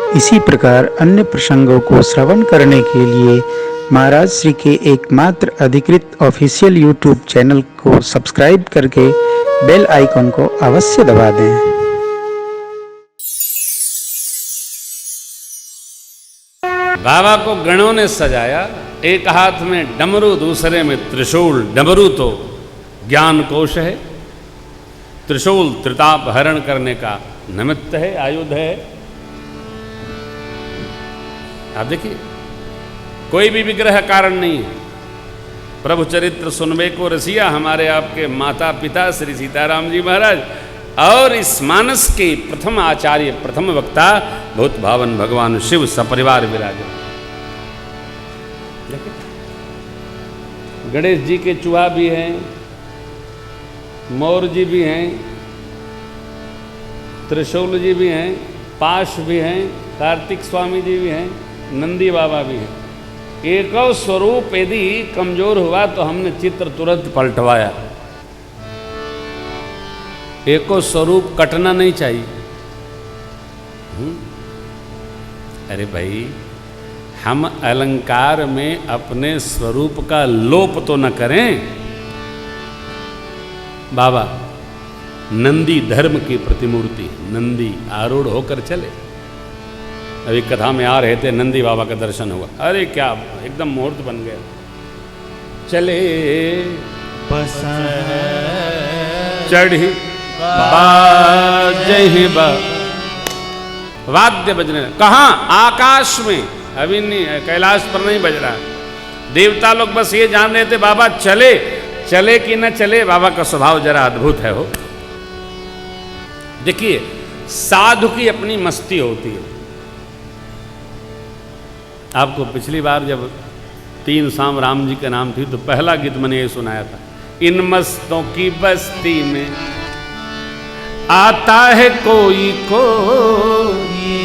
इसी प्रकार अन्य प्रसंगों को श्रवण करने के लिए महाराज श्री के एकमात्र अधिकृत ऑफिशियल यूट्यूब चैनल को सब्सक्राइब करके बेल आइकन को अवश्य दबा दें। बाबा को गणों ने सजाया, एक हाथ में डमरू दूसरे में त्रिशूल। डमरू तो ज्ञान कोश है, त्रिशूल त्रिताप हरण करने का निमित्त है, आयुध है। आप देखिए, कोई भी विग्रह कारण नहीं है। प्रभु चरित्र सुनबे को रसिया हमारे आपके माता पिता श्री सीताराम जी महाराज और इस मानस के प्रथम आचार्य प्रथम वक्ता भूत भावन भगवान शिव सपरिवार विराजे। गणेश जी के चूहा भी हैं, मोर जी भी हैं, त्रिशूल जी भी हैं, पाश भी हैं, कार्तिक स्वामी जी भी हैं, नंदी बाबा भी हैं। एक स्वरूप यदि कमजोर हुआ तो हमने चित्र तुरंत पलटवाया। एको स्वरूप कटना नहीं चाहिए। अरे भाई, हम अलंकार में अपने स्वरूप का लोप तो न करें। बाबा नंदी धर्म की प्रतिमूर्ति, नंदी आरूढ़ होकर चले। अभी कथा में आ रहे थे, नंदी बाबा का दर्शन हुआ। अरे क्या एकदम मुहूर्त बन गया। चले चढ़ी बाजहि वाद्य बजने। कहाँ? आकाश में। अभी नहीं, कैलाश पर नहीं बज रहा। देवता लोग बस ये जान रहे थे बाबा चले, चले कि न चले। बाबा का स्वभाव जरा अद्भुत है। हो देखिए, साधु की अपनी मस्ती होती है। आपको पिछली बार जब 3 शाम राम जी का नाम थी तो पहला गीत मैंने ये सुनाया था। इन मस्तों की बस्ती में आता है कोई कोई,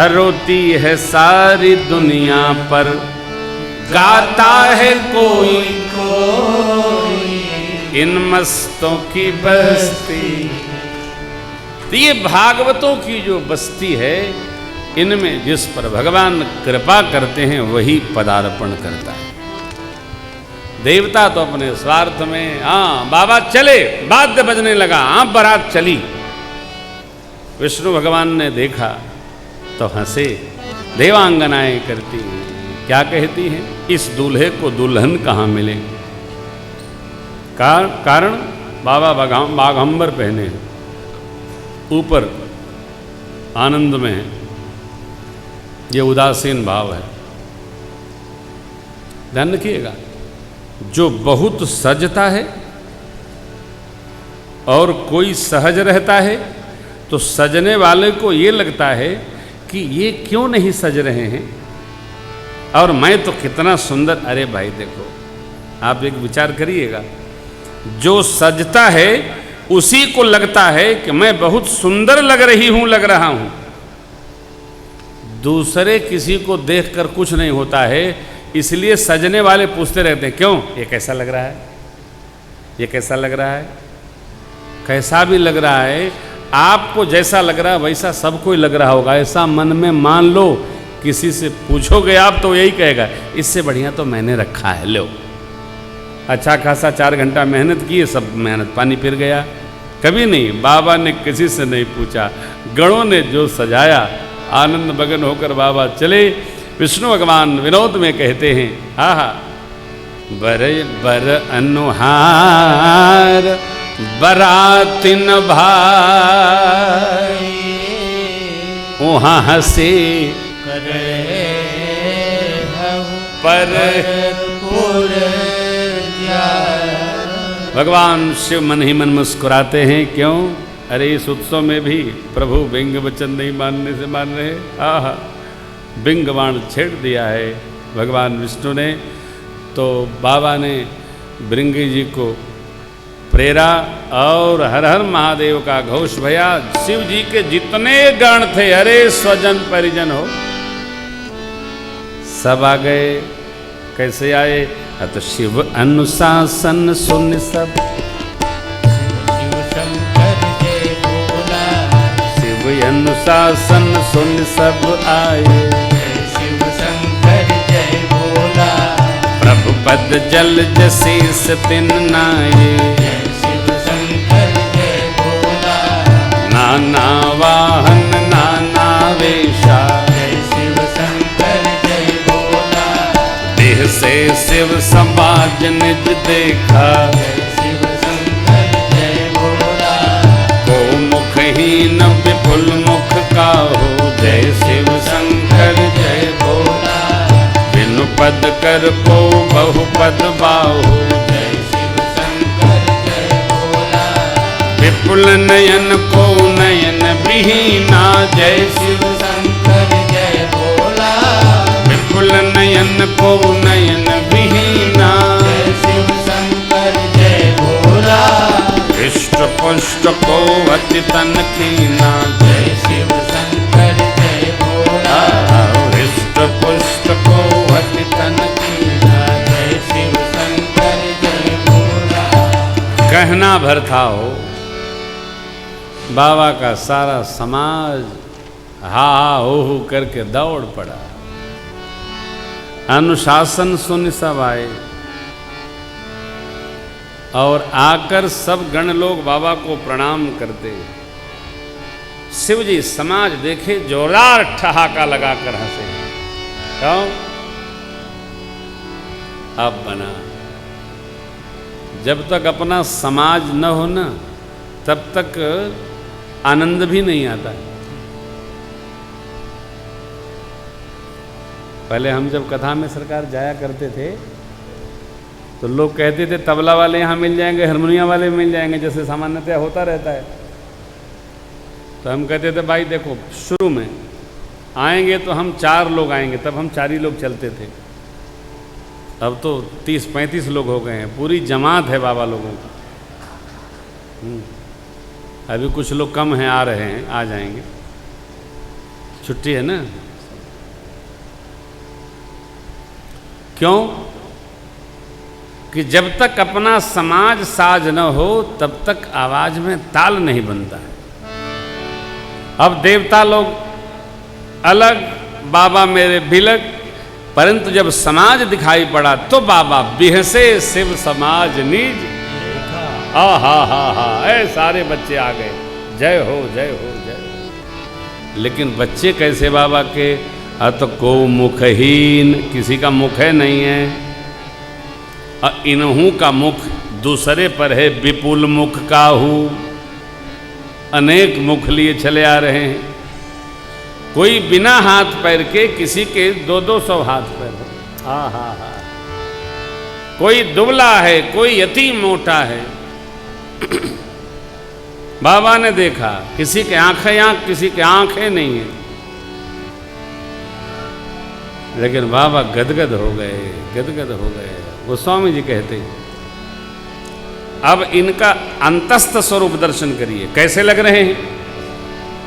रोती है सारी दुनिया पर गाता है कोई कोई, इन मस्तों की बस्ती। तो ये भागवतों की जो बस्ती है, इनमें जिस पर भगवान कृपा करते हैं वही पदार्पण करता है। देवता तो अपने स्वार्थ में, हाँ बाबा चले, वाद्य बजने लगा, हाँ बारात चली। विष्णु भगवान ने देखा तो हंसे। देवांगनाएं करती हैं, क्या कहती हैं? इस दूल्हे को दुल्हन कहाँ मिले? कारण बाबा बाघंबर पहने हैं, ऊपर आनंद में है। ये उदासीन भाव है। ध्यान रखिएगा, जो बहुत सजता है और कोई सहज रहता है तो सजने वाले को ये लगता है कि ये क्यों नहीं सज रहे हैं और मैं तो कितना सुंदर। अरे भाई देखो, आप एक विचार करिएगा, जो सजता है उसी को लगता है कि मैं बहुत सुंदर लग रही हूं, लग रहा हूं। दूसरे किसी को देखकर कुछ नहीं होता है, इसलिए सजने वाले पूछते रहते हैं क्यों, ये कैसा लग रहा है, ये कैसा लग रहा है। कैसा भी लग रहा है, आपको जैसा लग रहा है वैसा सबको ही लग रहा होगा, ऐसा मन में मान लो। किसी से पूछोगे आप तो यही कहेगा, इससे बढ़िया तो मैंने रखा है। लो, अच्छा खासा 4 घंटा मेहनत की, सब मेहनत पानी फिर गया। कभी नहीं, बाबा ने किसी से नहीं पूछा, गणों ने जो सजाया, आनंद मगन होकर बाबा चले। विष्णु भगवान विनोद में कहते हैं, हा हा बर बर अनुहार बरातिन भाई, वहाँ हंसे पर भगवान शिव मन ही मन मुस्कुराते हैं। क्यों? अरे इस उत्सव में भी प्रभु बिंग वचन नहीं मानने से मान रहे। आहा, बिंग बाण छेड़ दिया है भगवान विष्णु ने। तो बाबा ने भृंगी जी को प्रेरा और हर हर महादेव का घोष भया। शिव जी के जितने गण थे, अरे स्वजन परिजन हो, सब आ गए। कैसे आए? तो शिव अनुशासन सुन सब, शिव शंकर जय भोला, शिव अनुशासन अनुशासन सुन सब आए। शिव शंकर जय भोला, प्रभु पद जल जशीस तिन नाये। शिव शंकर जय भोला, नाना वाहन नाना वेशा। शिव शंकर जय भोला, देह से शिव समाज निज देखा। शिव शंकर जय भोला, को मुखहीन विपुल मुख काहू। जय शिव शंकर जय भोला, बिनु पद कर को बहुपद बाहु। जय शिव शंकर जय भोला, विपुल नयन को नयन विहीना। जय शिव शंकर जय भोला, विपुल नयन को नयन विहीना। जय शिव शंकर जय भोला, हृष्ट पुष्ट को अति तन कीना। जय शिव शंकर जय भोला, हृष्ट पुष्ट को अति तन कीना। जय शिव शंकर जय भोला। कहना भर था हो, बाबा का सारा समाज हा हो करके दौड़ पड़ा। अनुशासन सुन सब आए और आकर सब गण लोग बाबा को प्रणाम करते। शिव जी समाज देखे जोरदार ठहाका लगाकर हंसे। क्यों? अब बना, जब तक अपना समाज न हो ना तब तक आनंद भी नहीं आता है। पहले हम जब कथा में सरकार जाया करते थे तो लोग कहते थे तबला वाले यहाँ मिल जाएंगे, हारमोनियम वाले मिल जाएंगे, जैसे सामान्यतः होता रहता है। तो हम कहते थे भाई देखो, शुरू में आएंगे तो हम 4 लोग आएंगे, तब हम 4 ही लोग चलते थे। अब तो 30-35 लोग हो गए हैं, पूरी जमात है बाबा लोगों की। अभी कुछ लोग कम हैं, आ रहे हैं, आ जाएंगे, छुट्टी है ना। क्यों? कि जब तक अपना समाज साज न हो तब तक आवाज में ताल नहीं बनता है। अब देवता लोग अलग, बाबा मेरे बिलग, परंतु जब समाज दिखाई पड़ा तो बाबा बिहसे शिव समाज निज। हा हा हा हा, ऐ सारे बच्चे आ गए, जय हो जय हो जय हो। लेकिन बच्चे कैसे बाबा के? अत को मुखहीन, किसी का मुख है नहीं है। इन्हू का मुख दूसरे पर है, विपुल मुख काहू। अनेक मुख लिए चले आ रहे हैं। कोई बिना हाथ पैर के, किसी के 200-200 हाथ पैर हो। हा हा हा। कोई दुबला है, कोई अति मोटा है। बाबा ने देखा किसी के आंखें आंख, किसी के आंखें नहीं है। लेकिन बाबा गदगद हो गए, गदगद हो गए। गोस्वामी जी कहते हैं अब इनका अंतस्थ स्वरूप दर्शन करिए, कैसे लग रहे हैं।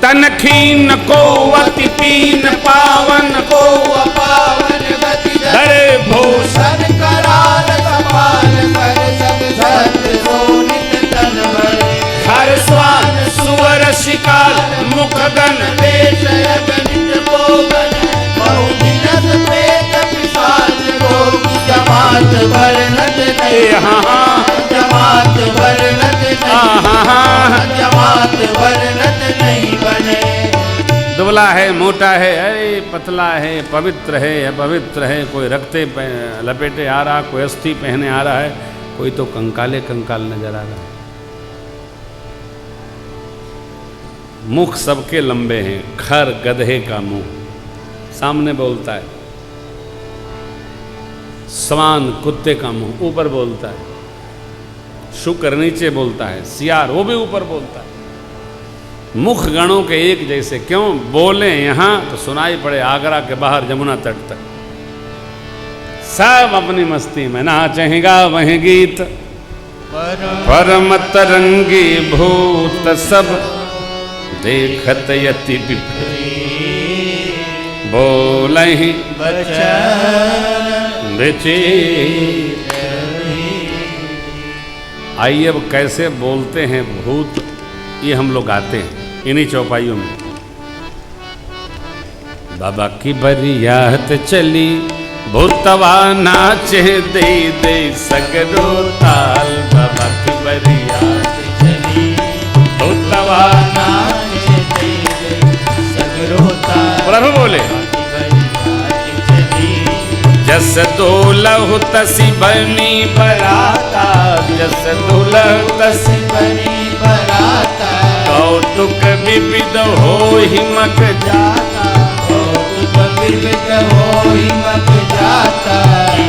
तन खीन को अति पीन पावन को अपावन गति धरे भूषण कराल कपाल पर सब धर सोनित तन भरे। हर स्वान सुवर शिकार मुखगन वेश अगणित भोगन बहु दिनस प्रेत पिशाच रोग जमात वर्णत नहीं। जमात वर्णत नहीं, जमात वर्णत नहीं बने। दुबला है, मोटा है, अरे पतला है, पवित्र है, अपवित्र है, कोई रखते लपेटे आ रहा, कोई अस्थि पहने आ रहा है, कोई तो कंकाले कंकाल नजर आ रहा है। मुख सबके लंबे हैं, खर गधे का मुंह सामने बोलता है, स्वान कुत्ते का मुंह ऊपर बोलता है, शुकर नीचे बोलता है, सियार वो भी ऊपर बोलता है। मुख गणों के एक जैसे, क्यों बोले यहां तो सुनाई पड़े आगरा के बाहर जमुना तट तक। सब अपनी मस्ती में नाचेगा वही गीत, परम तरंगी भूत सब देखत यति विपरीत। बोलहि विचित्र। आइए अब कैसे बोलते हैं भूत, ये हम लोग गाते हैं इन्हीं चौपाइयों में। बाबा की बरियात चली, भूतवा नाचे दे दे सगरो ताल। बाबा की बरियात चली भूतवा नाचे दे दे सगरो ताल। प्रभु बोले जस दुलहु तसी बनी बराता, जस दुलहु तसी बनी बराता। कौतुक विविध हो हिमक जाता, कौतुक विविध हो हिमक जाता।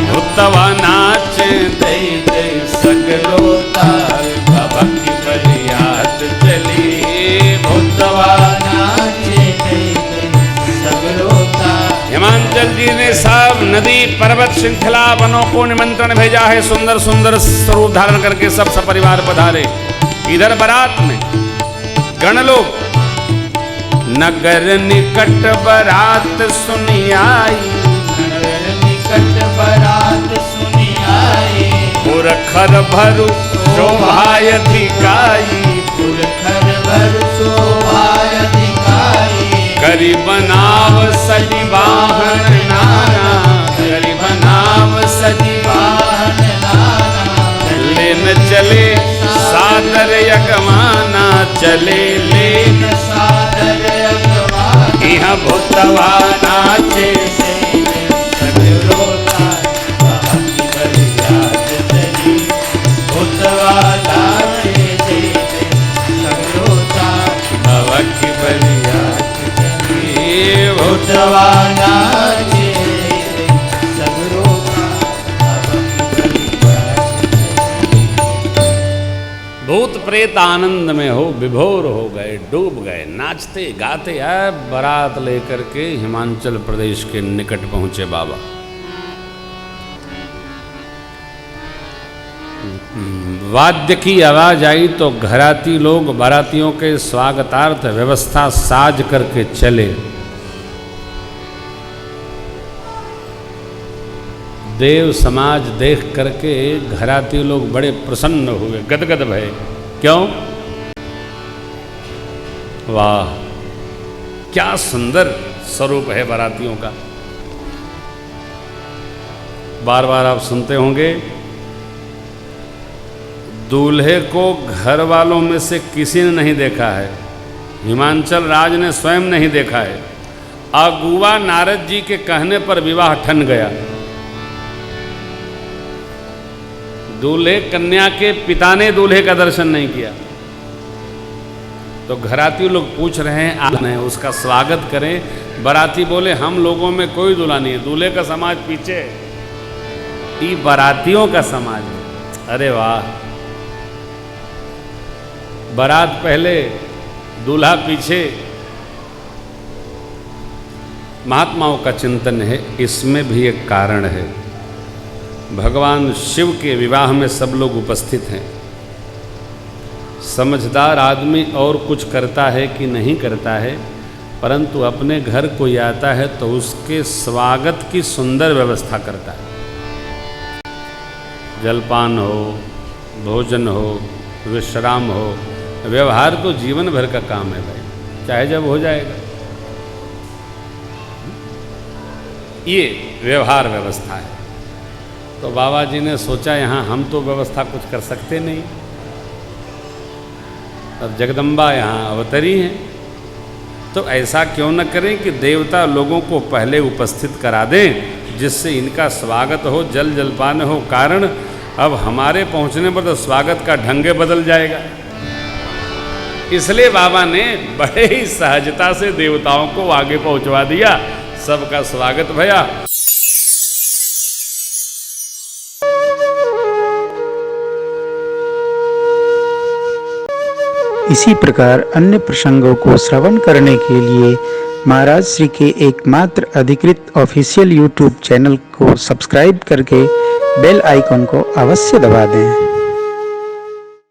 भूतवा नाच दे दे सगरो ताल। बाबा की बरियात चली, भूतवा नाचे दे दे सगरो ताल। हिमांचल जी ने सब नदी पर्वत श्रृंखला वनों को निमंत्रण भेजा है, सुंदर सुंदर स्वरूप धारण करके सब सपरिवार पधारे। इधर बारात में गण लोग, नगर निकट बारात सुनी आई, नगर निकट बारात सुनी आई। पुरखर भरु शोभाय दिखाई, पुरखर भरु शोभाय दिखाई। करी बनाव सजी वाहन नाना, करी बनाव सजी वाहन नाना। लेन चले सादर यगमाना, चले लेन सादर अगवान। यहाँ भूतवा नाचे सगरो ताल। बाबा की बरियात चली, भूतवा नाचे दे दे सगरो ताल। बाबा की बरियात चली, भूतवा नाचे दे दे सगरो ताल। बाबा की बरियात चली। भूत प्रेत आनंद में हो विभोर हो गए, डूब गए, नाचते गाते आए, बारात लेकर के हिमाचल प्रदेश के निकट पहुंचे बाबा। वाद्य की आवाज आई तो घराती लोग बारातियों के स्वागतार्थ व्यवस्था साज करके चले। देव समाज देख करके घराती लोग बड़े प्रसन्न हुए, गदगद भये। क्यों? वाह, क्या सुंदर स्वरूप है बारातियों का। बार बार आप सुनते होंगे, दूल्हे को घर वालों में से किसी ने नहीं देखा है, हिमांचल राज ने स्वयं नहीं देखा है। अगुआ नारद जी के कहने पर विवाह ठन गया। दूल्हे कन्या के पिता ने दूल्हे का दर्शन नहीं किया, तो घराती लोग पूछ रहे हैं आप नहीं उसका स्वागत करें। बाराती बोले हम लोगों में कोई दूल्हा नहीं है, दूल्हे का समाज पीछे है, ये बारातियों का समाज है। अरे वाह, बारात पहले दूल्हा पीछे, महात्माओं का चिंतन है। इसमें भी एक कारण है, भगवान शिव के विवाह में सब लोग उपस्थित हैं। समझदार आदमी और कुछ करता है कि नहीं करता है, परंतु अपने घर कोई आता है तो उसके स्वागत की सुंदर व्यवस्था करता है। जलपान हो, भोजन हो, विश्राम हो, व्यवहार तो जीवन भर का काम है भाई, चाहे जब हो जाएगा। ये व्यवहार व्यवस्था है। तो बाबा जी ने सोचा यहाँ हम तो व्यवस्था कुछ कर सकते नहीं, अब जगदम्बा यहाँ अवतरी हैं, तो ऐसा क्यों न करें कि देवता लोगों को पहले उपस्थित करा दें, जिससे इनका स्वागत हो, जल जलपान हो। कारण अब हमारे पहुँचने पर तो स्वागत का ढंगे बदल जाएगा। इसलिए बाबा ने बड़े ही सहजता से देवताओं को आगे पहुँचवा दिया, सबका स्वागत भया। इसी प्रकार अन्य प्रसंगों को श्रवण करने के लिए महाराज श्री के एकमात्र अधिकृत ऑफिशियल यूट्यूब चैनल को सब्सक्राइब करके बेल आइकन को अवश्य दबा दें।